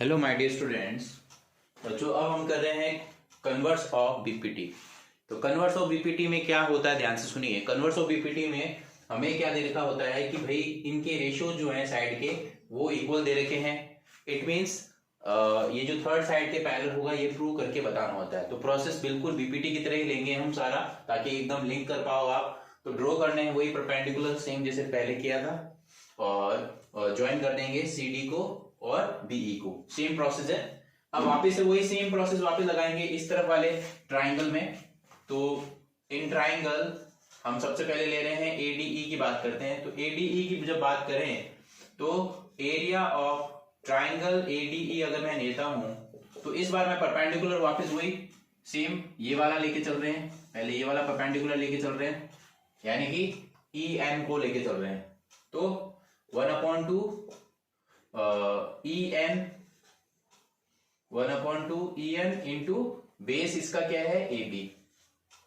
Hello my dear students. बच्चों अब हम कर रहे हैं कन्वर्स ऑफ बीपीटी। तो कन्वर्स ऑफ बीपीटी में क्या होता है, ध्यान से सुनिए। कन्वर्स ऑफ बीपीटी में हमें क्या दे रखा होता है कि भाई इनके रेशियो जो है साइड के वो इक्वल दे रखे हैं। इट मींस ये जो थर्ड साइड के पैरेलल होगा ये प्रूव करके बताना होता है। तो प्रोसेस बिल्कुल बीपीटी की तरह ही लेंगे हम सारा, ताकि एकदम लिंक कर पाओ आप। तो ड्रॉ करने हैं वही परपेंडिकुलर सेम जैसे पहले किया था, और ज्वाइन कर देंगे सीडी को और बीई को। सेम प्रोसेस है। अब वापस से वही सेम प्रोसेस वापस लगाएंगे इस तरफ वाले ट्राइंगल में। तो इन ट्राइंगल हम सबसे पहले ले रहे हैं एडीई की बात करते हैं। तो एडीई की जब बात करें तो एरिया ऑफ ट्राइंगल एडीई अगर मैं लेता हूं तो इस बार मैं परपेंडिकुलर वापस वही सेम ये वाला लेके चल रहे हैं। पहले ये वाला परपेंडिकुलर लेके चल रहे हैं, यानी कि ई एन को लेके चल रहे हैं। तो 1/2 1/2 en इंटू बेस इसका क्या है ए बी।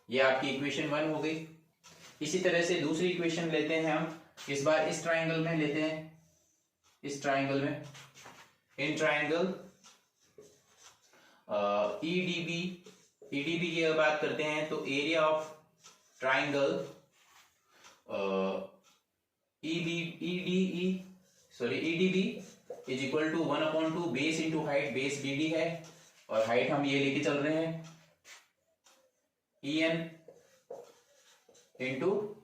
ये आपकी इक्वेशन 1 हो गई। इसी तरह से दूसरी इक्वेशन लेते हैं हम, इस बार इस ट्राइंगल में लेते हैं। इस ट्राइंगल में इन ट्राइंगल ईडीबी की अगर बात करते हैं तो area of triangle EDB is equal to 1/2 base into height. Base BD है और हाइट हम ये लेके चल रहे हैं ई एन इंटू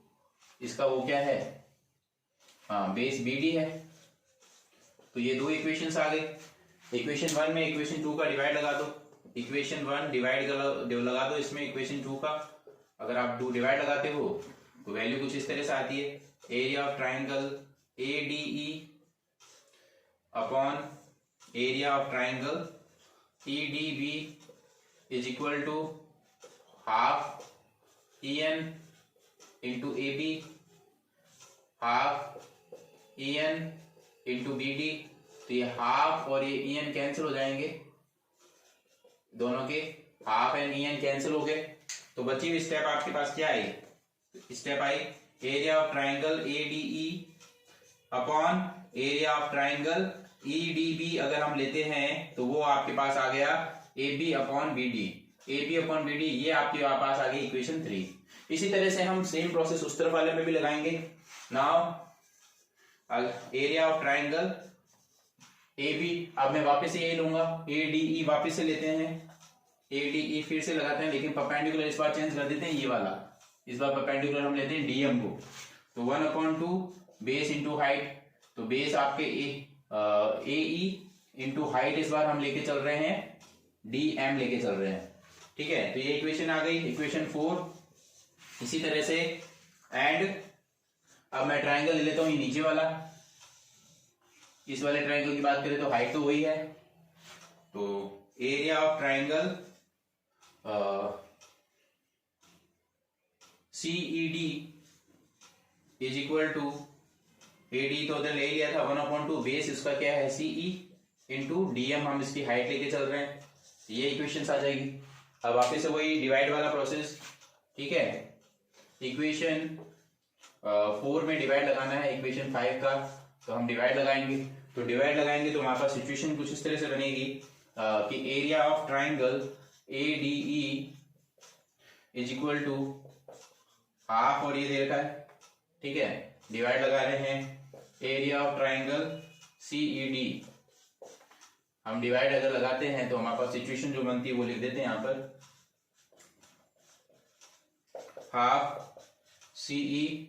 इसका वो क्या है, हाँ बेस बीडी है। तो ये दो इक्वेशंस आ गई। इक्वेशन 1 में इक्वेशन 2 का डिवाइड लगा दो। इक्वेशन 1 डिवाइड लगा दो इसमें इक्वेशन 2 का। अगर आप 2 डिवाइड लगाते हो तो वैल्यू कुछ इस तरह से आती है। Area of triangle ADE upon area of triangle EDB is equal to half E N into A B half E N into B D. तो ये हाफ और ये ई एन कैंसिल हो जाएंगे, दोनों के half and E N cancel हो गए। तो बची हुई स्टेप आपके पास क्या आई, स्टेप आई area of triangle ADE upon area of triangle EDB. अगर हम लेते हैं तो वो आपके पास आ गया A B upon B D. A B upon B D ये आपके पास आ गई इक्वेशन 3। इसी तरह से हम सेम प्रोसेस उस तरफ वाले में भी लगाएंगे। Now area of triangle A B, अब मैं वापस से ये लूंगा एडीई, वापस से लेते हैं एडीई, फिर से लगाते हैं, लेकिन परपेंडिकुलर इस बार चेंज कर देते हैं। ये वाला इस बार परपेंडिकुलर हम लेते हैं डीएम को। तो 1/2 बेस इंटू हाइट। तो बेस आपके ए ई इंटू हाइट इस बार हम लेके चल रहे हैं डी एम लेके चल रहे हैं। ठीक है, तो ये इक्वेशन आ गई इक्वेशन 4। इसी तरह से एंड अब मैं ट्राइंगल ले लेता हूं ये नीचे वाला। इस वाले ट्राइंगल की बात करें तो हाइट तो वही है। तो area of triangle CED is equal to AD तो उधर ले लिया था 1/2 बेस इसका क्या है सीई इंटू डीएम, हम इसकी हाइट लेके चल रहे हैं। ये इक्वेशन आ जाएगी। अब वापस से वही डिवाइड वाला प्रोसेस। ठीक है, इक्वेशन 4 में डिवाइड लगाना है इक्वेशन 5 का। तो हम डिवाइड लगाएंगे। तो डिवाइड लगाएंगे तो हमारे पास सिचुएशन कुछ इस तरह से बनेगी कि area of triangle ADE is equal to half और ये दे रखा है। ठीक है, डिवाइड लगा रहे हैं एरिया ऑफ ट्राइंगल सीईडी। हम डिवाइड अगर लगाते हैं तो हमारे पास सिचुएशन जो बनती है वो लिख देते हैं यहां पर, हाफ सीई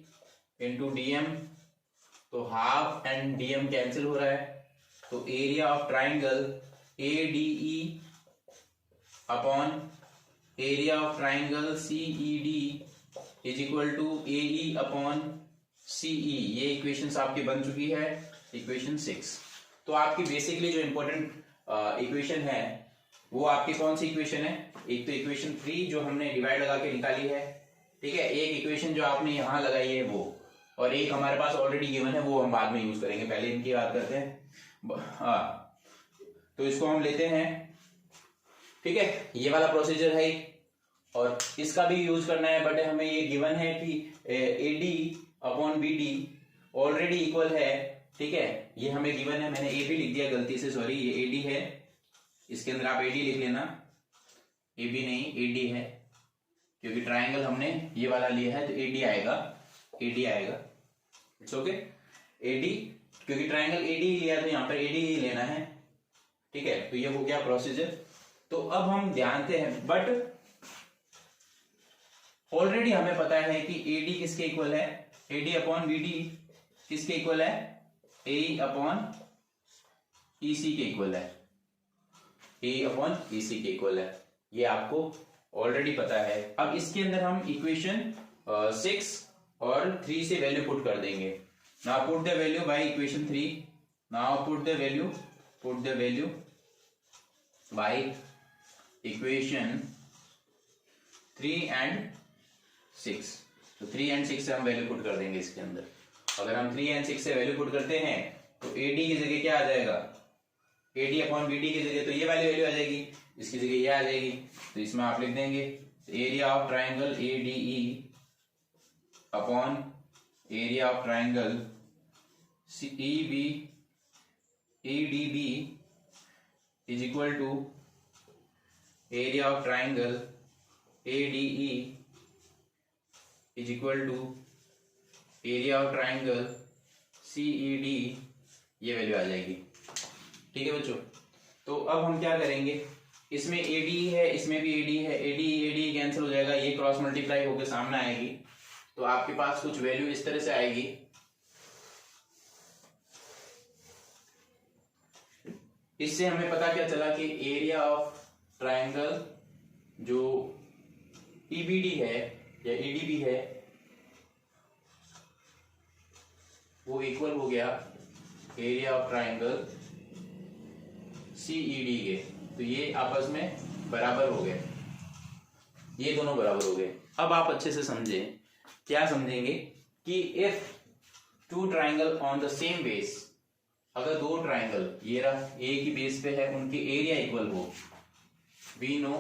इंटू डीएम। तो हाफ एंड डीएम कैंसिल हो रहा है। तो area of triangle ADE upon area of triangle CED is equal to AE upon CE. ये इक्वेशंस आपकी बन चुकी है इक्वेशन 6। तो आपकी बेसिकली जो इंपॉर्टेंट इक्वेशन है वो आपकी कौन सी इक्वेशन है, एक तो इक्वेशन 3 जो हमने डिवाइड लगा के निकाली है। ठीक है, एक इक्वेशन जो आपने यहां लगाई है वो, और एक हमारे पास ऑलरेडी गिवन है वो हम बाद में यूज करेंगे, पहले इनकी बात करते हैं। तो इसको हम लेते हैं। ठीक है, ये वाला प्रोसीजर है और इसका भी यूज करना है, बट हमें ये गिवन है कि AD upon B D already equal है ठीक है, ये हमें गिवन है, मैंने ए बी लिख दिया गलती से, सॉरी, ये ए डी है, इसके अंदर आप ए डी लिख लेना, ए बी नहीं ए डी है, क्योंकि ट्राइंगल हमने ये वाला लिया है तो ए डी आएगा, ए डी आएगा, इट्स ओके, ए डी, क्योंकि ट्राइंगल ए डी लिया तो यहाँ पर ए डी ही लेना है, ठीक है। तो ये हो गया प्रोसीजर। तो अब हम जानते हैं, बट ऑलरेडी हमें पता है कि ए डी किसके इक्वल है, A D upon B D किसके इक्वल है, ए अपॉन ई सी के इक्वल है, ए अपॉन ई सी के इक्वल है, ये आपको ऑलरेडी पता है। अब इसके अंदर हम इक्वेशन 6 और 3 से वैल्यू पुट कर देंगे। Now put the value by equation 3, now put the value by equation 3 and 6। तो 3 एंड 6 से हम वैल्यू पुट कर देंगे इसके अंदर। अगर हम 3 एंड 6 से वैल्यू पुट करते हैं तो ए डी की जगह क्या आ जाएगा, A D upon B D की जगह तो ये वाली वैल्यू आ जाएगी, इसकी जगह ये आ जाएगी, तो इसमें आप लिख देंगे area of triangle A D E upon area of triangle E B A D B is equal to area of triangle A D E is equal to area of triangle C E D, ये value आ जाएगी, ठीक है बच्चों। तो अब हम क्या करेंगे, इसमें ए डी है, इसमें भी ए डी है, ए डी कैंसिल हो जाएगा, ये क्रॉस मल्टीप्लाई होकर सामने आएगी, तो आपके पास कुछ वैल्यू इस तरह से आएगी, इससे हमें पता क्या चला कि एरिया ऑफ ट्राइंगल जो ईबीडी है या ईडीबी है वो इक्वल हो गया एरिया ऑफ ट्राइंगल सीईडी के। तो ये आपस में बराबर हो गए, ये दोनों बराबर हो गए। अब आप अच्छे से समझे, क्या समझेंगे कि if two triangle on the same base, अगर दो ट्राइंगल ये रहा ए की बेस पे है, उनके एरिया इक्वल हो, we know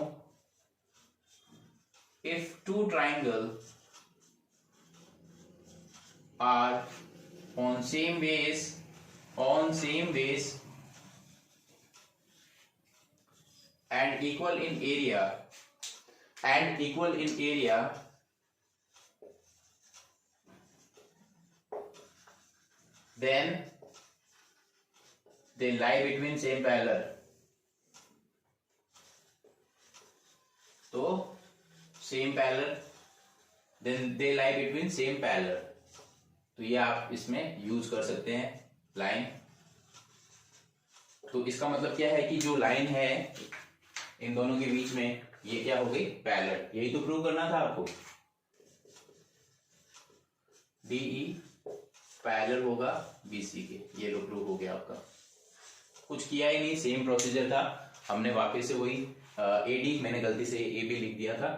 if two triangle are on same base and equal in area then they lie between same parallel। तो same parallel, then they lie between same parallel, तो ये आप इसमें यूज कर सकते हैं लाइन। तो इसका मतलब क्या है कि जो लाइन है इन दोनों के बीच में, ये क्या हो गई, पैरेलल। यही तो प्रूव करना था आपको, डीई पैरेलल होगा बीसी के, ये लो प्रूव हो गया आपका। कुछ किया ही नहीं, सेम प्रोसीजर था, हमने वापस से वही एडी, मैंने गलती से ए बी लिख दिया था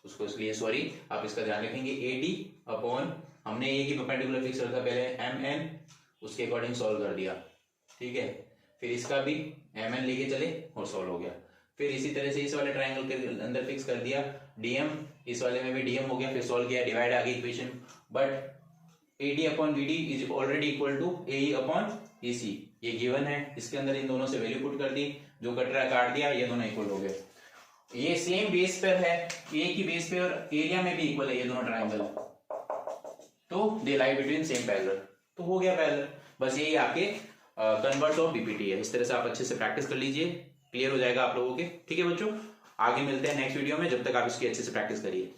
उसको, इसलिए सॉरी, आप इसका ध्यान रखेंगे। एडी अपॉन, हमने ए की परपेंडिकुलर फिक्स रखा पहले एम एन, उसके अकॉर्डिंग सॉल्व कर दिया, ठीक है। फिर इसका भी एम एन लेके चले और सॉल्व हो गया। फिर इसी तरह से इस वाले ट्राइंगल के अंदर फिक्स कर दिया डीएम, इस वाले में भी डीएम हो गया, फिर सॉल्व किया, डिवाइड आ गई equation. But AD upon BD is already equal to A upon EC, ये गिवन है, इसके अंदर इन दोनों से वैल्यू पुट कर दी, जो कट रहा काट दिया, ये दोनों इक्वल हो गए। ये सेम बेस पर है, ए की बेस पे और एरिया में भी इक्वल है ये दोनों ट्राइंगल, तो दे लाई बिटवीन सेम पैरेलल, तो हो गया पैरेलल। बस यही आपके कन्वर्ट ऑफ पीपीटी है। इस तरह से आप अच्छे से प्रैक्टिस कर लीजिए, क्लियर हो जाएगा आप लोगों के, ठीक है बच्चों। आगे मिलते हैं नेक्स्ट वीडियो में, जब तक आप इसकी अच्छे से प्रैक्टिस करिए।